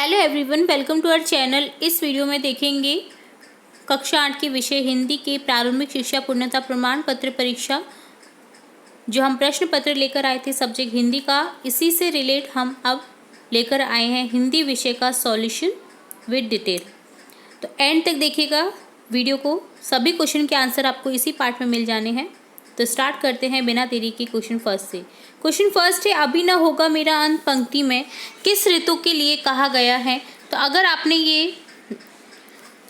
Hello everyone, welcome to our channel. इस video में देखेंगे कक्षा 8 के विषय हिंदी के प्रारंभिक शिक्षा पूर्णता प्रमाण पत्र परीक्षा जो हम प्रश्न पत्र लेकर आए थे सब्जेक्ट हिंदी का, इसी से रिलेट हम अब लेकर आए हैं हिंदी विषय का सॉल्यूशन विद डिटेल। तो एंड तक देखिएगा वीडियो को, सभी क्वेश्चन के आंसर आपको इसी पार्ट में मिल जाने हैं। तो स्टार्ट करते हैं बिना देरी के क्वेश्चन फर्स्ट से। क्वेश्चन फर्स्ट है, अभी न होगा मेरा अंत पंक्ति में किस ऋतु के लिए कहा गया है। तो अगर आपने ये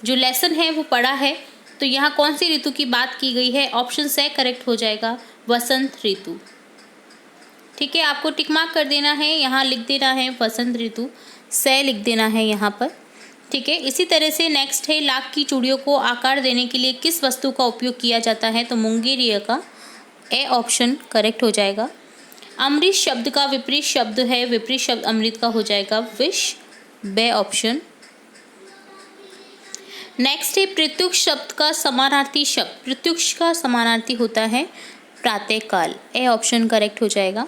जो लेसन है वो पढ़ा है तो यहाँ कौन सी ऋतु की बात की गई है, ऑप्शन से करेक्ट हो जाएगा वसंत ऋतु। ठीक है, आपको टिक मार्क कर देना है, यहाँ लिख देना है वसंत ऋतु, से लिख देना है यहाँ पर। ठीक है, इसी तरह से नेक्स्ट है, लाख की चूड़ियों को आकार देने के लिए किस वस्तु का उपयोग किया जाता है। तो मुंगेरिया का ए ऑप्शन करेक्ट हो जाएगा। अमृत शब्द का विपरीत शब्द है, विपरीत शब्द अमृत का हो जाएगा विष, बे ऑप्शन। नेक्स्ट है, प्रत्युष शब्द का समानार्थी शब्द, प्रत्युष का समानार्थी होता है प्रातःकाल, ए ऑप्शन करेक्ट हो जाएगा।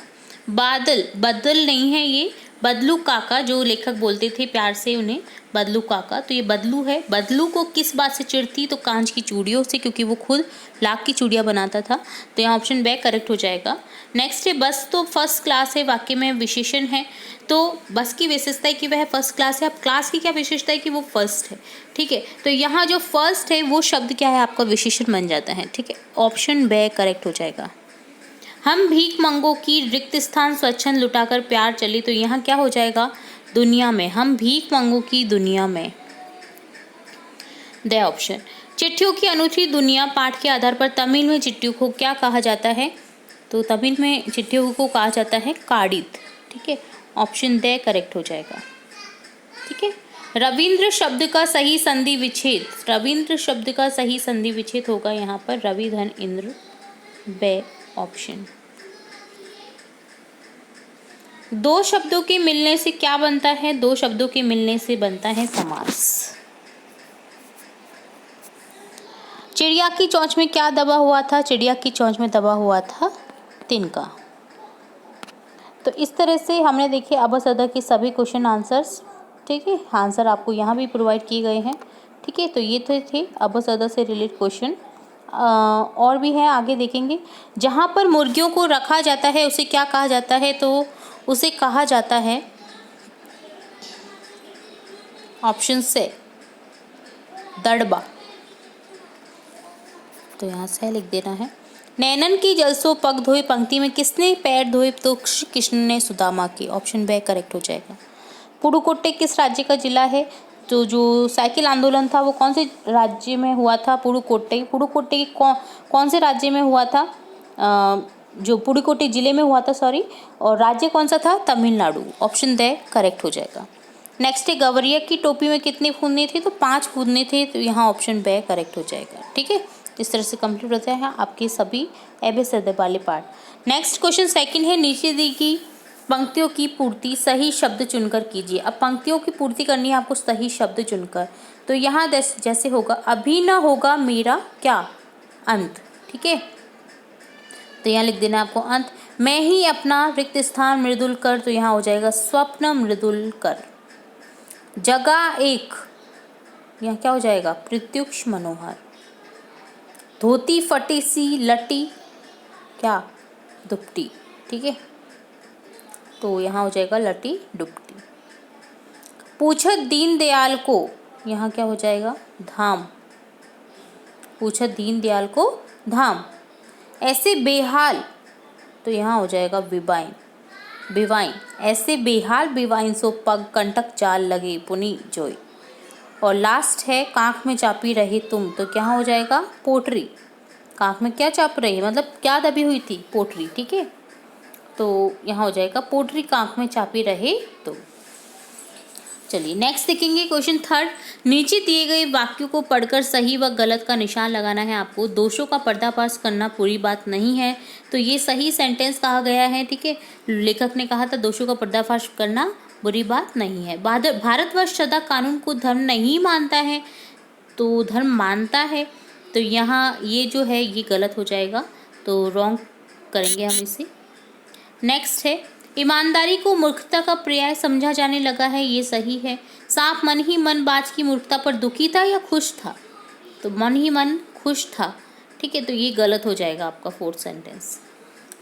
बादल, बदल नहीं है ये, बदलू काका जो लेखक बोलते थे प्यार से उन्हें, बदलू काका, तो ये बदलू है। बदलू को किस बात से चिढ़ती, तो कांच की चूड़ियों से, क्योंकि वो खुद लाख की चूड़ियाँ बनाता था। तो यहाँ ऑप्शन बे करेक्ट हो जाएगा। नेक्स्ट है, बस तो फर्स्ट क्लास है, वाक्य में विशेषण है। तो बस की विशेषता है कि वह फर्स्ट क्लास है, अब क्लास की क्या विशेषता है कि वो फर्स्ट है। ठीक है, तो यहाँ जो फर्स्ट है वो शब्द क्या है, आपका विशेषण बन जाता है। ठीक है, ऑप्शन बे करेक्ट हो जाएगा। हम भीख मंगों की रिक्त स्थान स्वच्छंद लुटाकर प्यार चले, तो यहाँ क्या हो जाएगा, दुनिया में, हम भीख मंगों की दुनिया में, द ऑप्शन। चिट्ठियों की अनूठी दुनिया पाठ के आधार पर तमिल में चिट्ठियों को क्या कहा जाता है। तो तमिल में चिट्ठियों को कहा जाता है काडित। ठीक है, ऑप्शन द करेक्ट हो जाएगा। ठीक है, रविंद्र शब्द का सही संधि विच्छेद, रविंद्र शब्द का सही संधि विच्छेद होगा यहाँ पर रवि धन इंद्र, बे ऑप्शन। दो शब्दों के मिलने से क्या बनता है, दो शब्दों के मिलने से बनता है समास। चिड़िया की चोंच में क्या दबा हुआ था, चिड़िया की चोंच में दबा हुआ था तिनका। तो इस तरह से हमने देखे अबस अदा के सभी क्वेश्चन आंसर्स। ठीक है, आंसर आपको यहाँ भी प्रोवाइड किए गए हैं। ठीक है, तो ये तो थे अबस अदा से रिलेटेड क्वेश्चन। और भी है, आगे देखेंगे। जहाँ पर मुर्गियों को रखा जाता है उसे क्या कहा जाता है, तो उसे कहा जाता है ऑप्शन से दड़बा, तो यहाँ से लिख देना है। नैनन की जलसो पग धोए पंक्ति में किसने पैर धोए, तो कृष्ण ने सुदामा के, ऑप्शन बे करेक्ट हो जाएगा। पुडुकोट्टई किस राज्य का जिला है, तो जो साइकिल आंदोलन था वो कौन से राज्य में हुआ था, पुडुकोट्टई, पुडुकोट्टई कौन से राज्य में हुआ था, जो पुडुकोट्टई जिले में हुआ था, सॉरी, और राज्य कौन सा था, तमिलनाडु, ऑप्शन द करेक्ट हो जाएगा। नेक्स्ट है, गवरिया की टोपी में कितने फूंदे थे, तो 5 फूंदे थे, तो यहाँ ऑप्शन बे करेक्ट हो जाएगा। ठीक है, इस तरह से कंप्लीट होते हैं आपके सभी एबीसीडी वाले पार्ट। नेक्स्ट क्वेश्चन सेकंड है, नीचे दी गई पंक्तियों की पूर्ति सही शब्द चुनकर कीजिए। अब पंक्तियों की पूर्ति करनी है आपको सही शब्द चुनकर। तो यहाँ जैसे होगा, अभी न होगा मेरा क्या अंत। ठीक है, तो यहाँ लिख देना आपको अंत। मैं ही अपना रिक्त स्थान मृदुल कर, तो यहाँ हो जाएगा स्वप्न मृदुल कर। जगह एक, यहाँ क्या हो जाएगा, प्रत्युष मनोहर। धोती फटी सी लटी, क्या, दुपटी। ठीक है, तो यहाँ हो जाएगा लटी दुपटी। पूछत दीन दयाल को, यहाँ क्या हो जाएगा, धाम, पूछत दीन दयाल को धाम। ऐसे बेहाल, तो यहाँ हो जाएगा विबाइन, बिवाइन। ऐसे बेहाल बिवाइन सो पग कंटक जाल लगे पुनी जोई। और लास्ट है, कांख में चापी रहे तुम, तो क्या हो जाएगा, पोटरी। कांख में क्या चाप रही, मतलब क्या दबी हुई थी, पोटरी। ठीक है, तो यहाँ हो जाएगा पोटरी कांख में चापी रहे तुम। चलिए नेक्स्ट देखेंगे क्वेश्चन थर्ड। नीचे दिए गए वाक्यों को पढ़कर सही व गलत का निशान लगाना है आपको। दोषों का पर्दाफाश करना बुरी बात नहीं है, तो ये सही सेंटेंस कहा गया है। ठीक है, लेखक ने कहा था दोषों का पर्दाफाश करना बुरी बात नहीं है। भारतवर्ष सदा कानून को धर्म नहीं मानता है, तो धर्म मानता है, तो यहाँ ये जो है ये गलत हो जाएगा, तो रॉन्ग करेंगे हम इसे। नेक्स्ट है, ईमानदारी को मूर्खता का पर्याय समझा जाने लगा है, ये सही है। सांप मन ही मन बाज की मूर्खता पर दुखी था या खुश था? तो मन ही मन खुश था। ठीक है, तो ये गलत हो जाएगा आपका फोर्थ सेंटेंस।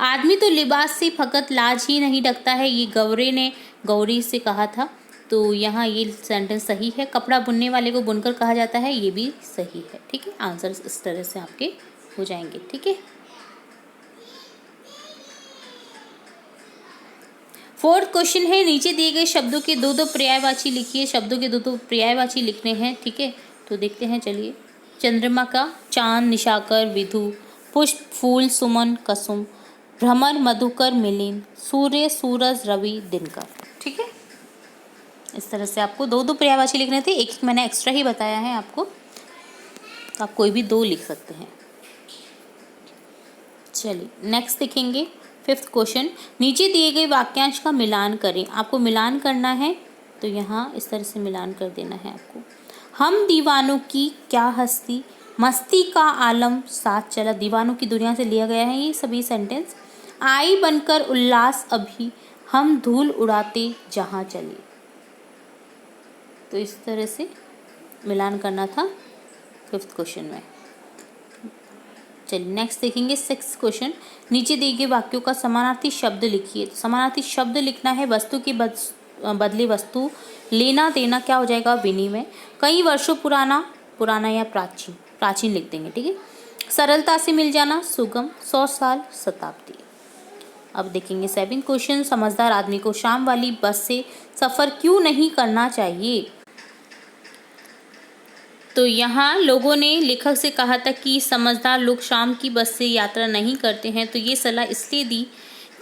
आदमी तो लिबास से फकत लाज ही नहीं रखता है, ये गौरे ने गौरी से कहा था। तो यहाँ ये सेंटेंस सही है। कपड़ा बुनने वाले को बुनकर कहा जाता है, ये भी सही है। ठीक है, आंसर इस तरह से आपके हो जाएंगे। ठीक है, फोर्थ क्वेश्चन है, नीचे दिए गए शब्दों के दो दो पर्यायवाची लिखिए। शब्दों के दो दो पर्यायवाची लिखने हैं। ठीक है, तो देखते हैं, चलिए। चंद्रमा का, चांद, निशाकर, विधु, पुष्प, फूल, सुमन, कुसुम, भ्रमर, मधुकर, मिलिंद, सूर्य, सूरज, रवि, दिनकर। ठीक है, इस तरह से आपको दो दो पर्यायवाची लिखने थे। एक एक मैंने एक्स्ट्रा ही बताया है आपको, तो आप कोई भी दो लिख सकते हैं। चलिए नेक्स्ट देखेंगे, फिफ्थ क्वेश्चन। नीचे दिए गए वाक्यांश का मिलान करें। आपको मिलान करना है, तो यहाँ इस तरह से मिलान कर देना है आपको। हम दीवानों की क्या हस्ती, मस्ती का आलम साथ चला। दीवानों की दुनिया से लिया गया है ये सभी सेंटेंस। आई बनकर उल्लास अभी, हम धूल उड़ाते जहाँ चले। तो इस तरह से मिलान करना था फिफ्थ क्वेश्चन में। चलिए नेक्स्ट देखेंगे, सिक्स क्वेश्चन। नीचे दिए गए वाक्यों का समानार्थी शब्द लिखिए। तो समानार्थी शब्द लिखना है। वस्तु के बदले वस्तु, लेना देना क्या हो जाएगा? विनिमय। कई वर्षों पुराना, पुराना या प्राचीन, प्राचीन लिख देंगे। ठीक है, सरलता से मिल जाना, सुगम। 100 साल, शताब्दी। अब देखेंगे सेवेंथ क्वेश्चन। समझदार आदमी को शाम वाली बस से सफ़र क्यों नहीं करना चाहिए? तो यहाँ लोगों ने लेखक से कहा था कि समझदार लोग शाम की बस से यात्रा नहीं करते हैं। तो ये सलाह इसलिए दी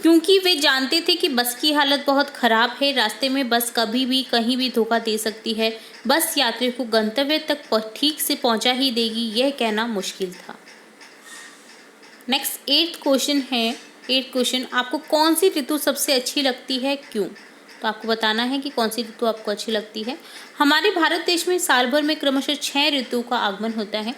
क्योंकि वे जानते थे कि बस की हालत बहुत ख़राब है। रास्ते में बस कभी भी कहीं भी धोखा दे सकती है। बस यात्री को गंतव्य तक ठीक से पहुंचा ही देगी, यह कहना मुश्किल था। नेक्स्ट एट्थ क्वेश्चन है। एट्थ क्वेश्चन, आपको कौन सी ऋतु सबसे अच्छी लगती है, क्यों? तो आपको बताना है कि कौन सी ऋतु आपको अच्छी लगती है। हमारे भारत देश में साल भर में क्रमशः 6 ऋतुओं का आगमन होता है।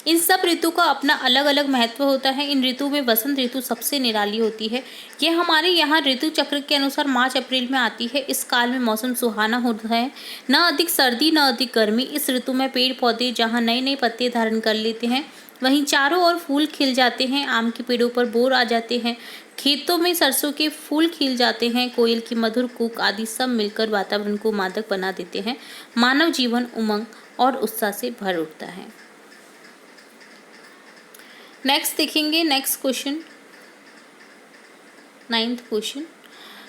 इन सब ऋतु का अपना अलग अलग महत्व होता है। इन ऋतु में वसंत ऋतु सबसे निराली होती है। यह हमारे यहाँ ऋतु चक्र के अनुसार मार्च अप्रैल में आती है। इस काल में मौसम सुहाना होता है, न अधिक सर्दी न अधिक गर्मी। इस ऋतु में पेड़ पौधे जहाँ नए नए पत्ते धारण कर लेते हैं, वहीं चारों ओर फूल खिल जाते हैं। आम के पेड़ों पर बोर आ जाते हैं, खेतों में सरसों के फूल खिल जाते हैं। कोयल की मधुर कूक आदि सब मिलकर वातावरण को मादक बना देते हैं। मानव जीवन उमंग और उत्साह से भर उठता है। नेक्स्ट देखेंगे, नेक्स्ट क्वेश्चन, नाइन्थ क्वेश्चन।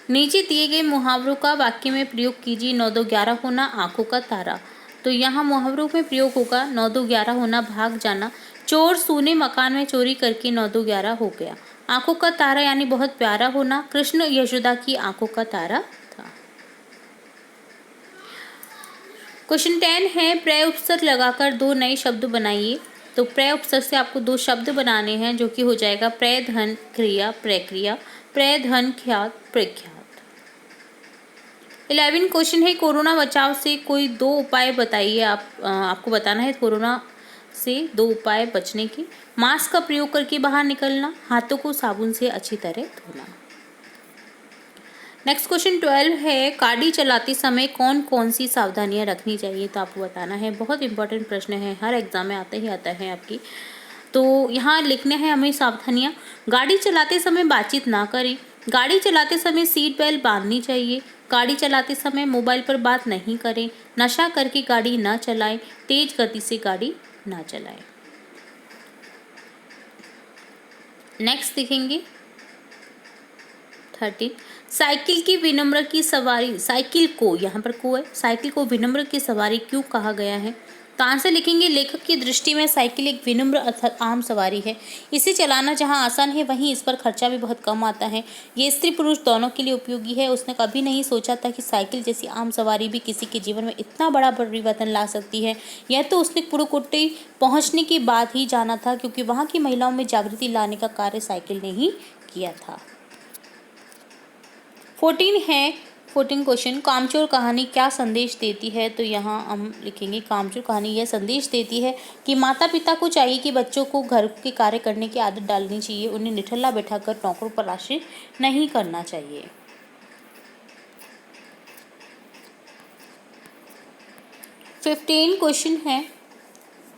नीचे दिए गए मुहावरों का वाक्य में प्रयोग कीजिए। 9 2 11 होना, आंखों का तारा। तो यहाँ मुहावरों में प्रयोग होगा 9 2 11 होना, भाग जाना। चोर सूने मकान में चोरी करके 9 2 11 हो गया। आंखों का तारा यानी बहुत प्यारा होना। कृष्ण यशोदा की आंखों का तारा था। क्वेश्चन 10 है, प्रय उपसर्ग लगाकर 2 नए शब्द बनाइए। तो प्रय उपसर्ग से आपको 2 शब्द बनाने हैं, जो कि हो जाएगा प्रय धन क्रिया, प्रक्रिया। प्रय धन ख्यात, प्रख्यात। 11 क्वेश्चन है, कोरोना बचाव से कोई 2 उपाय बताइए। आपको बताना है कोरोना से 2 उपाय बचने के। मास्क का प्रयोग करके बाहर निकलना, हाथों को साबुन से अच्छी तरह धोना। नेक्स्ट क्वेश्चन 12 है, गाड़ी चलाते समय कौन कौन सी सावधानियां रखनी चाहिए? तो आपको बताना है। बहुत इंपॉर्टेंट प्रश्न है, हर एग्जाम में आता ही आता है आपकी। तो यहाँ लिखने हैं हमें सावधानियां। गाड़ी चलाते समय बातचीत ना करें। गाड़ी चलाते समय सीट बेल्ट बांधनी चाहिए। गाड़ी चलाते समय मोबाइल पर बात नहीं करें। नशा करके गाड़ी ना चलाएं। तेज गति से गाड़ी ना चलाएं। नेक्स्ट देखेंगे 13, साइकिल की विनम्र की सवारी। साइकिल को, यहाँ पर को है, साइकिल को विनम्र की सवारी क्यों कहा गया है? तो आंसर लिखेंगे, लेखक की दृष्टि में साइकिल एक विनम्र अर्थात आम सवारी है। इसे चलाना जहाँ आसान है, वहीं इस पर खर्चा भी बहुत कम आता है। ये स्त्री पुरुष दोनों के लिए उपयोगी है। उसने कभी नहीं सोचा था कि साइकिल जैसी आम सवारी भी किसी के जीवन में इतना बड़ा परिवर्तन ला सकती है। यह तो उसने पुडुकोट्टई पहुँचने के बाद ही जाना था, क्योंकि वहाँ की महिलाओं में जागृति लाने का कार्य साइकिल ने ही किया था। 14 है, 14 क्वेश्चन, कामचोर कहानी क्या संदेश देती है? तो यहाँ हम लिखेंगे, कामचोर कहानी यह संदेश देती है कि माता पिता को चाहिए कि बच्चों को घर के कार्य करने की आदत डालनी चाहिए। उन्हें निठल्ला बैठाकर नौकरों पर आश्रित नहीं करना चाहिए। 15 क्वेश्चन है,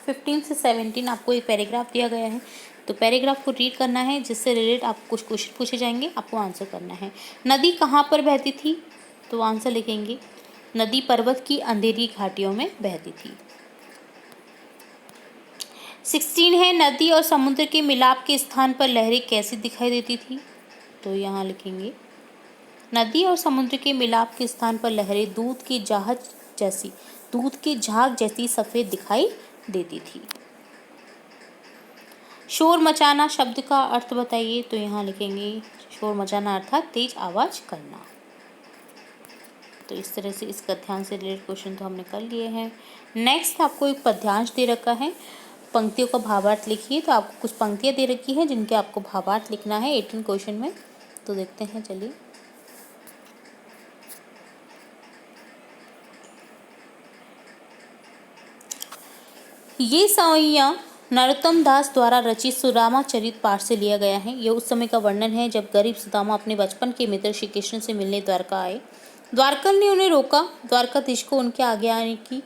15 से 17 आपको एक पैराग्राफ दिया गया है, तो पैराग्राफ को रीड करना है, जिससे रिलेटेड आपको कुछ क्वेश्चन पूछे जाएंगे, आपको आंसर करना है। नदी कहाँ पर बहती थी, तो आंसर लिखेंगे नदी पर्वत की अंधेरी घाटियों में बहती थी। 16 है, नदी और समुद्र के मिलाप के स्थान पर लहरें कैसी दिखाई देती थी, तो यहाँ लिखेंगे नदी और समुद्र के मिलाप के स्थान पर लहरें दूध की झाग जैसी सफ़ेद दिखाई देती थी। शोर मचाना शब्द का अर्थ बताइए, तो यहाँ लिखेंगे शोर मचाना अर्थात तेज आवाज करना। तो इस तरह से इस गद्यांश से रिलेटेड क्वेश्चन तो हमने कर लिए हैं। नेक्स्ट आपको एक पद्यांश दे रखा है, पंक्तियों का भावार्थ लिखिए। तो आपको कुछ पंक्तियाँ दे रखी हैं जिनके आपको भावार्थ लिखना है 18 क्वेश्चन में, तो देखते हैं। चलिए, ये सवैया नरोत्तम दास द्वारा रचित सुदामा चरित पाठ से लिया गया है। यह उस समय का वर्णन है जब गरीब सुदामा अपने बचपन के मित्र श्री कृष्ण से मिलने द्वारका आए। द्वारकल ने उन्हें रोका। द्वारकाधीश को उनके आगे आने की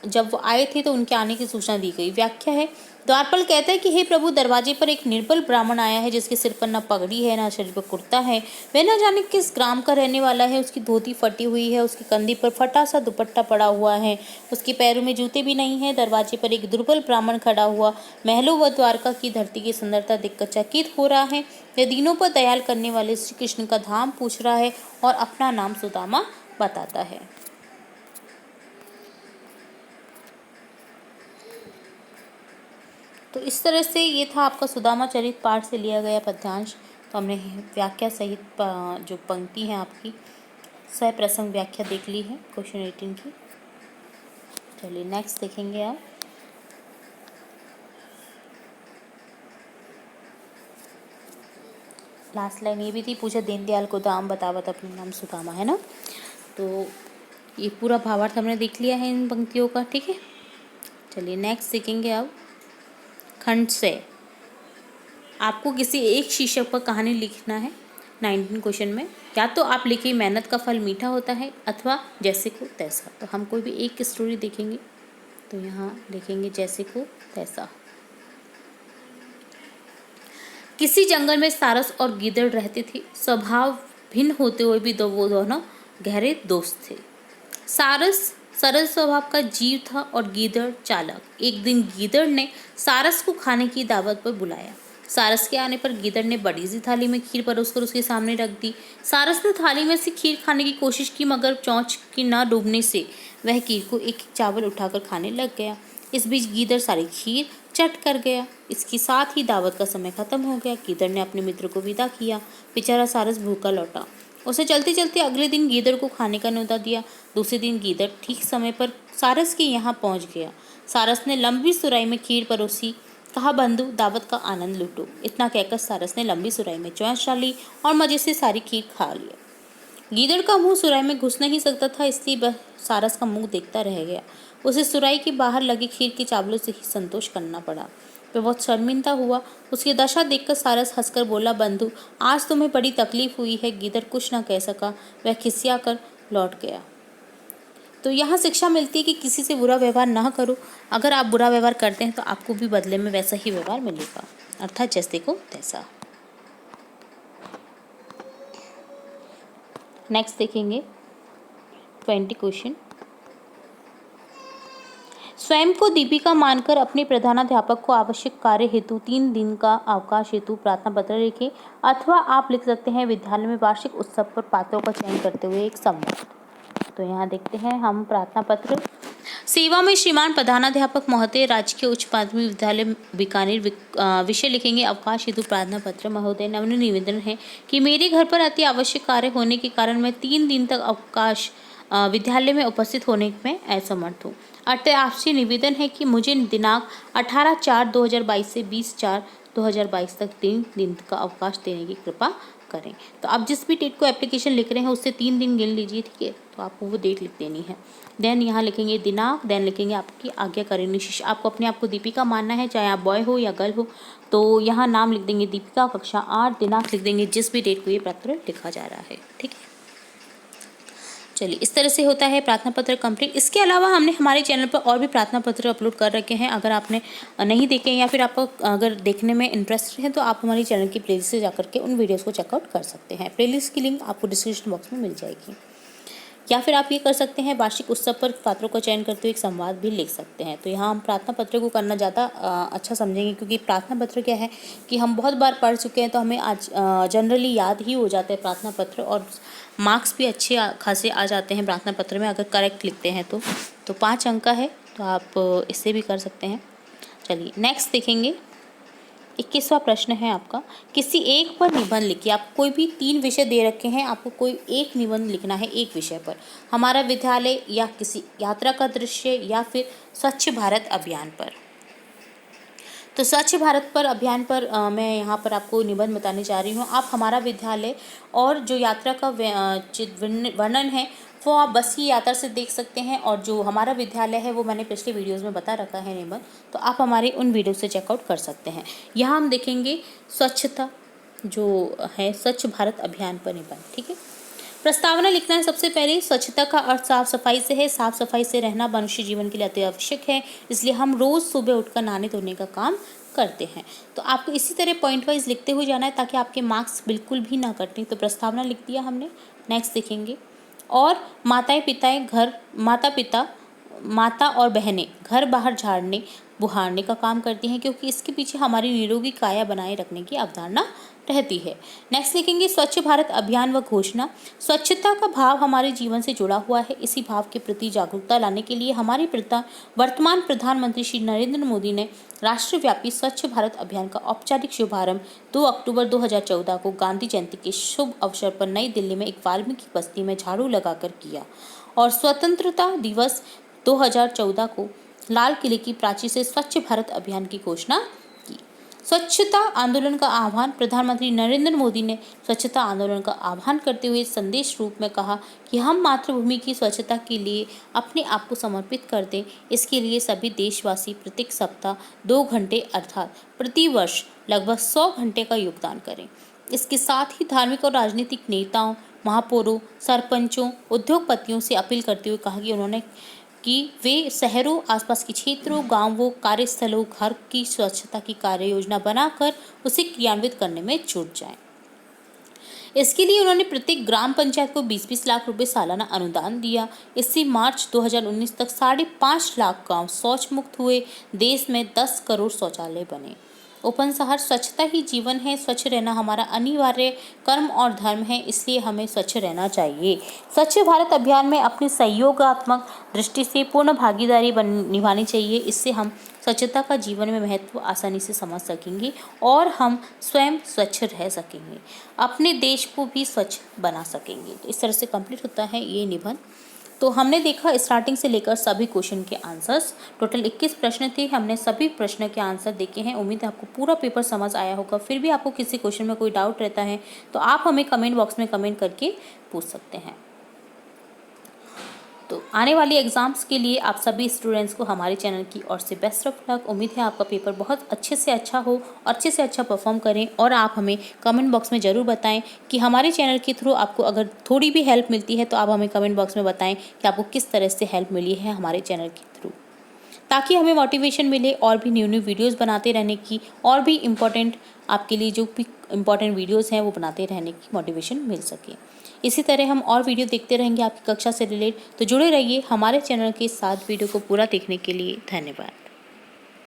जब वो आए थे तो उनके आने की सूचना दी गई। व्याख्या है, द्वारपाल कहता है कि हे प्रभु, दरवाजे पर एक निर्बल ब्राह्मण आया है जिसके सिर पर न पगड़ी है न शरीर पर कुर्ता है। वह न जाने किस ग्राम का रहने वाला है। उसकी धोती फटी हुई है, उसके कंधे पर फटा सा दुपट्टा पड़ा हुआ है, उसके पैरों में जूते भी नहीं है। दरवाजे पर एक दुर्बल ब्राह्मण खड़ा हुआ महलों व द्वारका की धरती की सुंदरता देखकर चकित हो रहा है। यह दीनों पर दयाल करने वाले श्री कृष्ण का धाम पूछ रहा है और अपना नाम सुदामा बताता है। तो इस तरह से ये था आपका सुदामा चरित पाठ से लिया गया पद्यांश। तो हमने व्याख्या सहित जो पंक्ति है आपकी सह प्रसंग व्याख्या देख ली है क्वेश्चन 18 की। चलिए नेक्स्ट देखेंगे आप। लास्ट लाइन ये भी थी, पूछा दीनदयाल को दाम बतावत अपने नाम सुदामा, है ना। तो ये पूरा भावार्थ हमने देख लिया है इन पंक्तियों का, ठीक है। चलिए नेक्स्ट देखेंगे अब। खंड से आपको किसी एक शीर्षक पर कहानी लिखना है 19 क्वेश्चन में। या तो आप लिखिए मेहनत का फल मीठा होता है, अथवा जैसे को तैसा। तो हम कोई भी एक स्टोरी देखेंगे, तो यहाँ लिखेंगे जैसे को तैसा। किसी जंगल में सारस और गीदड़ रहते थे। स्वभाव भिन्न होते हुए भी वो दोनों गहरे दोस्त थे। सारस सरल स्वभाव का जीव था और गीदड़ चालाक। एक दिन गीदड़ ने सारस को खाने की दावत पर बुलाया। सारस के आने पर गीदड़ ने बड़ी सी थाली में खीर परोसकर उसके सामने रख दी। सारस ने थाली में से खीर खाने की कोशिश की, मगर चोंच की न डूबने से वह खीर को एक चावल उठाकर खाने लग गया। इस बीच गीदड़ सारी खीर चट कर गया। इसके साथ ही दावत का समय खत्म हो गया। गीदड़ ने अपने मित्र को विदा किया। बेचारा सारस भूखा लौटा। उसे चलते चलते अगले दिन गीदड़ को खाने का न्योता दिया। दूसरे दिन गीदड़ ठीक समय पर सारस के यहाँ पहुँच गया। सारस ने लंबी सुराई में खीर परोसी। कहा, बंधु, दावत का आनंद लूटो। इतना कहकर सारस ने लंबी सुराई में चोंच डाली और मजे से सारी खीर खा लिया। गीदड़ का मुंह सुराई में घुस नहीं सकता था, इसलिए वह सारस का मुंह देखता रह गया। उसे सुराई के बाहर लगे खीर के चावलों से ही संतोष करना पड़ा। वह बहुत शर्मिंदा हुआ। उसकी दशा देखकर सारस हंसकर बोला, बंधु, आज तुम्हें बड़ी तकलीफ हुई है। गीदड़ कुछ न कह सका, वह खिसिया कर लौट गया। तो यहाँ शिक्षा मिलती है कि किसी से बुरा व्यवहार ना करो। अगर आप बुरा व्यवहार करते हैं तो आपको भी बदले में वैसा ही व्यवहार मिलेगा, अर्थात जैसे को तैसा। नेक्स्ट देखेंगे 20 क्वेश्चन। स्वयं को दीपिका मानकर अपने प्रधानाध्यापक को आवश्यक कार्य हेतु 3 दिन का अवकाश हेतु प्रार्थना पत्र लिखें, अथवा आप लिख सकते हैं विद्यालय में वार्षिक उत्सव पर पात्रों का चयन करते हुए एक संवाद। तो यहाँ देखते हैं हम प्रार्थना पत्र। सेवा में श्रीमान प्रधानाध्यापक महोदय, राजकीय उच्च माध्यमिक विद्यालय बीकानेर। विषय लिखेंगे अवकाश हेतु प्रार्थना पत्र। महोदय, नम्र निवेदन है कि मेरे घर पर अति आवश्यक कार्य होने के कारण मैं 3 दिन तक अवकाश विद्यालय में उपस्थित होने में असमर्थ हूँ। अतः आपसे निवेदन है कि मुझे दिनांक 18/4/2022 से 20/4/2022 तक 3 दिन का अवकाश देने की कृपा करें। तो आप जिस भी डेट को एप्लीकेशन लिख रहे हैं उससे 3 दिन गिन लीजिए, ठीक है। तो आपको वो डेट लिख देनी है। देन यहाँ लिखेंगे दिनांक, देन लिखेंगे आपकी आज्ञाकारिणी शिष्य। आपको अपने आप को दीपिका मानना है, चाहे आप बॉय हो या गर्ल हो। तो यहाँ नाम लिख देंगे दीपिका, कक्षा 8, दिनांक लिख देंगे जिस भी डेट को ये पत्र लिखा जा रहा है, ठीक है। चलिए, इस तरह से होता है प्रार्थना पत्र कंप्लीट। इसके अलावा हमने हमारे चैनल पर और भी प्रार्थना पत्र अपलोड कर रखे हैं। अगर आपने नहीं देखे या फिर आप अगर देखने में इंटरेस्टेड हैं तो आप हमारे चैनल की प्लेलिस्ट से जाकर के उन वीडियोस को चेकआउट कर सकते हैं। प्लेलिस्ट की लिंक आपको डिस्क्रिप्शन बॉक्स में मिल जाएगी। या फिर आप ये कर सकते हैं, वार्षिक उत्सव पर पात्रों का चयन करते हुए एक संवाद भी लिख सकते हैं। तो यहाँ हम प्रार्थना पत्र को करना ज़्यादा अच्छा समझेंगे, क्योंकि प्रार्थना पत्र क्या है कि हम बहुत बार पढ़ चुके हैं, तो हमें आज जनरली याद ही हो जाते हैं प्रार्थना पत्र, और मार्क्स भी अच्छे खासे आ जाते हैं प्रार्थना पत्र में अगर करेक्ट लिखते हैं तो 5 अंक का है, तो आप इससे भी कर सकते हैं। चलिए नेक्स्ट देखेंगे। 21वां प्रश्न है आपका, किसी एक पर निबंध लिखिए। आप कोई भी 3 विषय दे रखे हैं, आपको कोई एक निबंध लिखना है एक विषय पर। हमारा विद्यालय, या किसी यात्रा का दृश्य, या फिर स्वच्छ भारत अभियान पर। तो स्वच्छ भारत पर अभियान पर मैं यहाँ पर आपको निबंध बताने जा रही हूँ। आप हमारा विद्यालय और जो यात्रा का वर्णन है वो आप बस की यात्रा से देख सकते हैं, और जो हमारा विद्यालय है वो मैंने पिछले वीडियोस में बता रखा है निबंध, तो आप हमारे उन वीडियो से चेकआउट कर सकते हैं। यहाँ हम देखेंगे स्वच्छता जो है, स्वच्छ भारत अभियान पर निबंध। ठीक है, प्रस्तावना लिखना है। सबसे पहले स्वच्छता का अर्थ साफ सफाई से है। साफ सफाई से रहना मनुष्य जीवन के लिए अति आवश्यक है, इसलिए हम रोज़ सुबह उठकर नहाने धोने का काम करते हैं। तो आपको इसी तरह पॉइंट वाइज लिखते हुए जाना है ताकि आपके मार्क्स बिल्कुल भी ना कटें। तो प्रस्तावना लिख दिया हमने। नेक्स्ट देखेंगे, और माता और बहनें घर बाहर झाड़ने बुहारने का काम करती हैं, क्योंकि इसके पीछे हमारी निरोगी काया बनाए रखने की अवधारणा रहती है। नेक्स्ट लिखेंगे, स्वच्छ भारत अभियान व घोषणा। स्वच्छता का भाव हमारे जीवन से जुड़ा हुआ है। इसी भाव के प्रति जागरूकता लाने के लिए हमारे वर्तमान प्रधानमंत्री श्री नरेंद्र मोदी ने राष्ट्रव्यापी स्वच्छ भारत अभियान का औपचारिक शुभारंभ 2 अक्टूबर 2014 को गांधी जयंती के शुभ अवसर पर नई दिल्ली में एक वाल्मीकि बस्ती में झाड़ू लगाकर किया, और स्वतंत्रता दिवस 2014 को लाल किले की प्राचीर से स्वच्छ भारत अभियान की घोषणा की। स्वच्छता आंदोलन का आह्वान। प्रधानमंत्री नरेंद्र मोदी ने स्वच्छता आंदोलन का आह्वान करते हुए संदेश रूप में कहा कि हम मातृभूमि की स्वच्छता के लिए अपने आप को समर्पित कर दें। इसके लिए सभी देशवासी प्रत्येक सप्ताह 2 घंटे अर्थात प्रति वर्ष लगभग 100 घंटे का योगदान करें। इसके साथ ही धार्मिक और राजनीतिक नेताओं, महापौरों, सरपंचों, उद्योगपतियों से अपील करते हुए कहा कि वे शहरों, आसपास के क्षेत्रों, गांवों, कार्यस्थलों, घर की स्वच्छता की कार्य योजना बनाकर उसे क्रियान्वित करने में जुट जाएं। इसके लिए उन्होंने प्रत्येक ग्राम पंचायत को 20-20 लाख रुपए सालाना अनुदान दिया। इससे मार्च 2019 तक 5.5 लाख गांव शौच मुक्त हुए। देश में 10 करोड़ शौचालय बने। उपसंहार, स्वच्छता ही जीवन है। स्वच्छ रहना हमारा अनिवार्य कर्म और धर्म है, इसलिए हमें स्वच्छ रहना चाहिए। स्वच्छ भारत अभियान में अपनी सहयोगात्मक दृष्टि से पूर्ण भागीदारी निभानी चाहिए। इससे हम स्वच्छता का जीवन में महत्व आसानी से समझ सकेंगे और हम स्वयं स्वच्छ रह सकेंगे, अपने देश को भी स्वच्छ बना सकेंगे। तो इस तरह से कंप्लीट होता है ये निबंध। तो हमने देखा स्टार्टिंग से लेकर सभी क्वेश्चन के आंसर्स। टोटल 21 प्रश्न थे, हमने सभी प्रश्न के आंसर देखे हैं। उम्मीद है आपको पूरा पेपर समझ आया होगा। फिर भी आपको किसी क्वेश्चन में कोई डाउट रहता है तो आप हमें कमेंट बॉक्स में कमेंट करके पूछ सकते हैं। तो आने वाली एग्ज़ाम्स के लिए आप सभी स्टूडेंट्स को हमारे चैनल की ओर से बेस्ट ऑफ लक। उम्मीद है आपका पेपर बहुत अच्छे से अच्छा हो और अच्छे से अच्छा परफॉर्म करें, और आप हमें कमेंट बॉक्स में ज़रूर बताएं कि हमारे चैनल के थ्रू आपको अगर थोड़ी भी हेल्प मिलती है तो आप हमें कमेंट बॉक्स में बताएं कि आपको किस तरह से हेल्प मिली है हमारे चैनल के थ्रू, ताकि हमें मोटिवेशन मिले और भी न्यू वीडियोज़ बनाते रहने की, और भी इम्पोर्टेंट आपके लिए जो भी इम्पोर्टेंट वीडियोज़ हैं वो बनाते रहने की मोटिवेशन मिल सके। इसी तरह हम और वीडियो देखते रहेंगे आपकी कक्षा से रिलेट। तो जुड़े रहिए हमारे चैनल के साथ। वीडियो को पूरा देखने के लिए धन्यवाद।